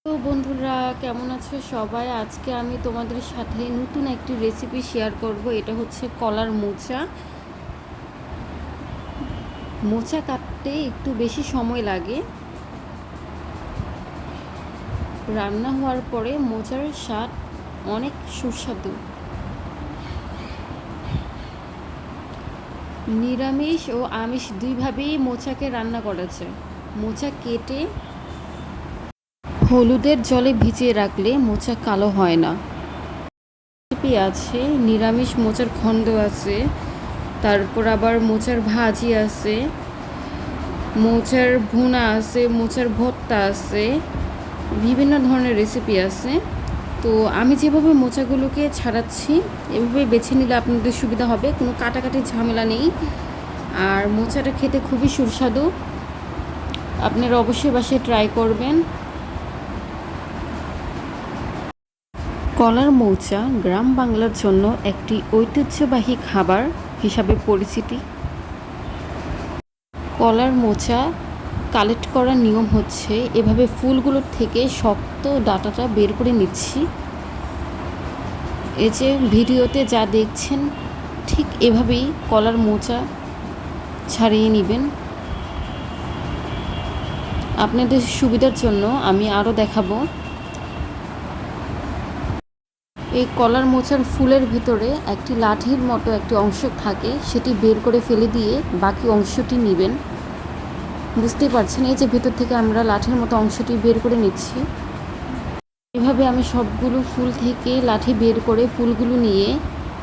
তো বন্ধুরা, কেমন আছো সবাই? আজকে আমি তোমাদের সাথে নতুন একটি রেসিপি শেয়ার করব। এটা হচ্ছে কলার মোচা। মোচা কাটতে একটু বেশি সময় লাগে। রান্না হওয়ার পরে মোচার স্বাদ অনেক সুস্বাদু। নিরামিষ ও আমিষ দুইভাবেই মোচাকে রান্না করেছে। মোচা কেটে হলুদের জলে ভিজিয়ে রাখলে মোচা কালো হয় না। রেসিপি আছে, নিরামিষ মোচার খন্ড আছে, তারপর আবার মোচার ভাজি আছে, মোচার ভুনা আছে, মোচার ভর্তা আছে, বিভিন্ন ধরনের রেসিপি আছে। তো আমি যেভাবে মোচাগুলোকে ছাড়াচ্ছি এভাবে বেছে নিলে আপনাদের সুবিধা হবে, কোনো কাটাকাটির ঝামেলা নেই। আর মোচাটা খেতে খুবই সুস্বাদু, আপনারা অবশ্যই বাসায় ট্রাই করবেন। কলার মোচা গ্রাম বাংলার জন্য একটি ঐতিহ্যবাহী খাবার হিসাবে পরিচিতি। কলার মোচা কালেক্ট করার নিয়ম হচ্ছে এভাবে ফুলগুলোর থেকে শক্ত ডাঁটাটা বের করে নিচ্ছি। এই যে ভিডিওতে যা দেখছেন ঠিক এভাবেই কলার মোচা ছাড়িয়ে নেবেন। আপনাদের সুবিধার জন্য আমি আরও দেখাবো। এই কলার মোচার ফুলের ভিতরে একটি লাঠির মতো একটি অংশ থাকে, সেটি বের করে ফেলে দিয়ে বাকি অংশটি নেবেন। বুঝতেই পারছেন, এই যে ভেতর থেকে আমরা লাঠির মতো অংশটি বের করে নিচ্ছি। এভাবে আমি সবগুলো ফুল থেকে লাঠি বের করে ফুলগুলো নিয়ে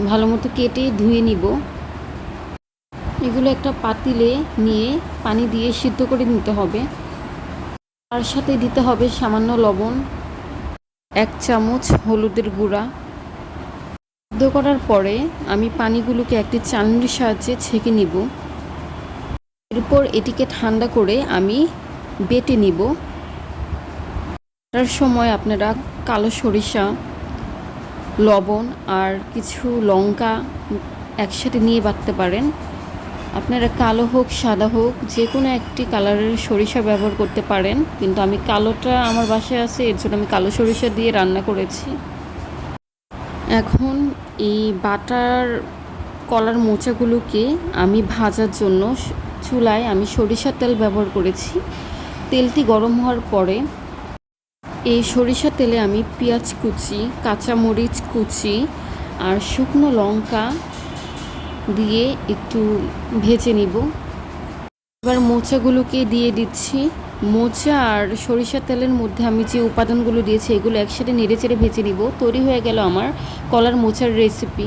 ভালো মতো কেটে ধুয়ে নিব। এগুলো একটা পাতিলে নিয়ে পানি দিয়ে সিদ্ধ করে নিতে হবে। তার সাথে দিতে হবে সামান্য লবণ, 1 চামচ হলুদের গুঁড়া। সিদ্ধ করার পরে আমি পানিগুলোকে একটি চালনির সাহায্যে ছেঁকে নিব। এরপর এটিকে ঠান্ডা করে আমি বেটে নিব। তার সময় আপনারা কালো সরিষা, লবণ আর কিছু লঙ্কা একসাথে নিয়ে বাটতে পারেন। আপনারা কালো হোক সাদা হোক যে কোনো একটি কালারের সরিষা ব্যবহার করতে পারেন, কিন্তু আমি কালোটা আমার বাসায় আছে, এর জন্য আমি কালো সরিষা দিয়ে রান্না করেছি। এখন এই বাটার কলার মোচাগুলোকে আমি ভাজার জন্য চুলায় আমি সরিষার তেল ব্যবহার করেছি। তেলটি গরম হওয়ার পরে এই সরিষার তেলে আমি পেঁয়াজ কুচি, কাঁচামরিচ কুচি আর শুকনো লঙ্কা দিয়ে একটু ভেজে নিব। এবার মোচাগুলোকে দিয়ে দিচ্ছি। মোচা আর সরিষার তেলের মধ্যে আমি যে উপাদানগুলো দিয়েছি এগুলো একসাথে নেড়েচেড়ে ভেজে নিব। তৈরি হয়ে গেল আমার কলার মোচার রেসিপি।